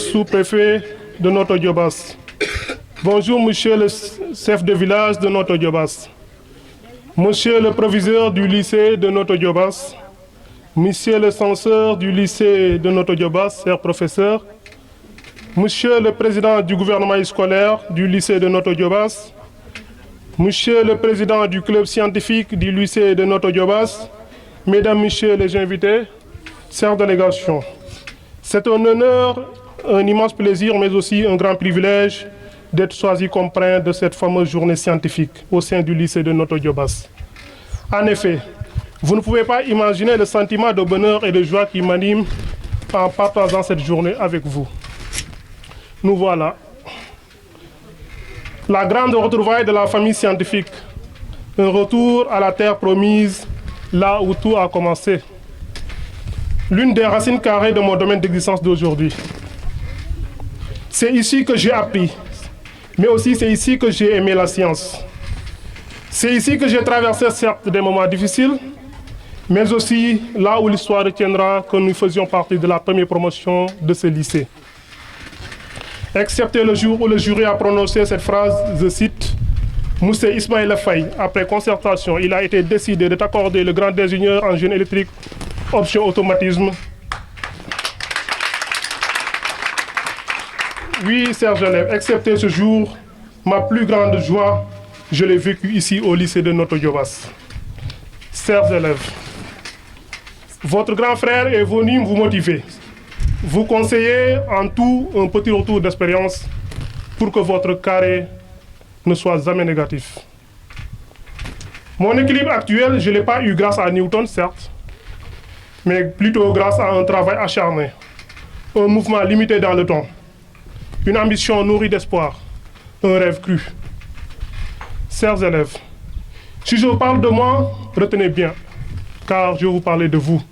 Sous-préfet de Noto Diobass. Bonjour, monsieur le chef de village de Noto Diobass. Monsieur le proviseur du lycée de Noto Diobass. Monsieur le censeur du lycée de Noto Diobass, chers professeurs. Monsieur le président du gouvernement scolaire du lycée de Noto Diobass. Monsieur le président du club scientifique du lycée de Noto Diobass. Mesdames, messieurs les invités, chères délégations. C'est un honneur, un immense plaisir, mais aussi un grand privilège d'être choisi comme parrain de cette fameuse journée scientifique au sein du lycée de Noto Diobass. En effet, vous ne pouvez pas imaginer le sentiment de bonheur et de joie qui m'anime en partageant cette journée avec vous. Nous voilà. La grande retrouvaille de la famille scientifique. Un retour à la terre promise, là où tout a commencé. L'une des racines carrées de mon domaine d'existence d'aujourd'hui. C'est ici que j'ai appris, mais aussi c'est ici que j'ai aimé la science. C'est ici que j'ai traversé certes des moments difficiles, mais aussi là où l'histoire retiendra que nous faisions partie de la première promotion de ce lycée. Excepté le jour où le jury a prononcé cette phrase, je cite, « Moussé Ismaïla Faye, après concertation, il a été décidé de t'accorder le grand ingénieur en génie électrique, option automatisme. » Oui, chers élèves, excepté ce jour, ma plus grande joie, je l'ai vécue ici au lycée de Noto Diobass. Chers élèves, votre grand frère est venu vous motiver, vous conseiller en tout un petit retour d'expérience pour que votre carré ne soit jamais négatif. Mon équilibre actuel, je ne l'ai pas eu grâce à Newton, certes, mais plutôt grâce à un travail acharné, un mouvement limité dans le temps, une ambition nourrie d'espoir, un rêve cru. Chers élèves, si je vous parle de moi, retenez bien, car je vais vous parler de vous.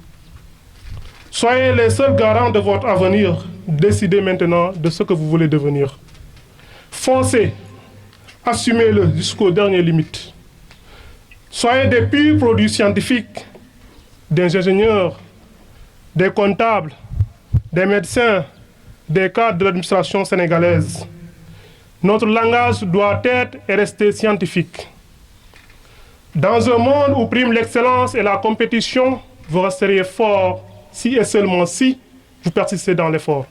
Soyez les seuls garants de votre avenir. Décidez maintenant de ce que vous voulez devenir. Foncez, assumez-le jusqu'aux dernières limites. Soyez des purs produits scientifiques, des ingénieurs, des comptables, des médecins, des cadres de l'administration sénégalaise. Notre langage doit être et rester scientifique. Dans un monde où prime l'excellence et la compétition, vous resterez fort si et seulement si vous persistez dans l'effort.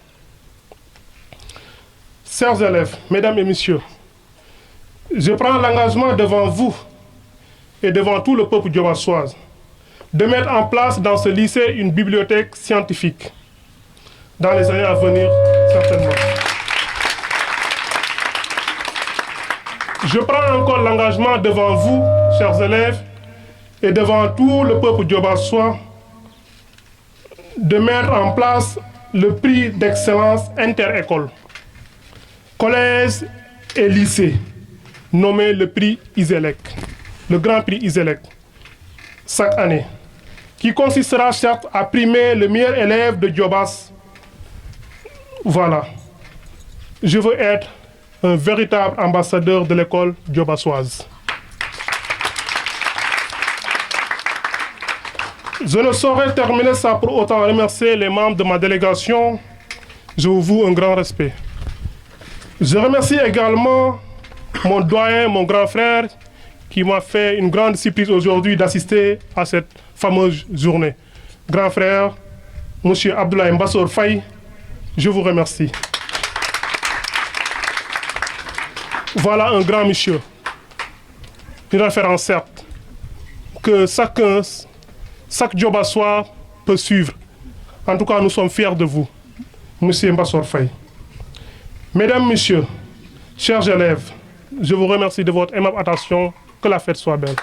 Chers élèves, mesdames et messieurs, je prends l'engagement devant vous et devant tout le peuple diobassois de mettre en place dans ce lycée une bibliothèque scientifique dans les années à venir, certainement. Je prends encore l'engagement devant vous, chers élèves, et devant tout le peuple diobassois de mettre en place le prix d'excellence inter-école, collège et lycée, nommé le prix Iselec, le grand prix Iselec, chaque année, qui consistera certes à primer le meilleur élève de Diobass. Voilà, je veux être un véritable ambassadeur de l'école diobassoise. Je ne saurais terminer ça pour autant remercier les membres de ma délégation. Je vous voue un grand respect. Je remercie également mon doyen, mon grand frère, qui m'a fait une grande surprise aujourd'hui d'assister à cette fameuse journée. Grand frère, M. Abdoulaye Mbassor Faye, je vous remercie. Voilà un grand monsieur. Une référence certes, que chaque Diobassois peut suivre. En tout cas, nous sommes fiers de vous, M. Mbassor Faye. Mesdames, Messieurs, chers élèves, je vous remercie de votre aimable attention. Que la fête soit belle.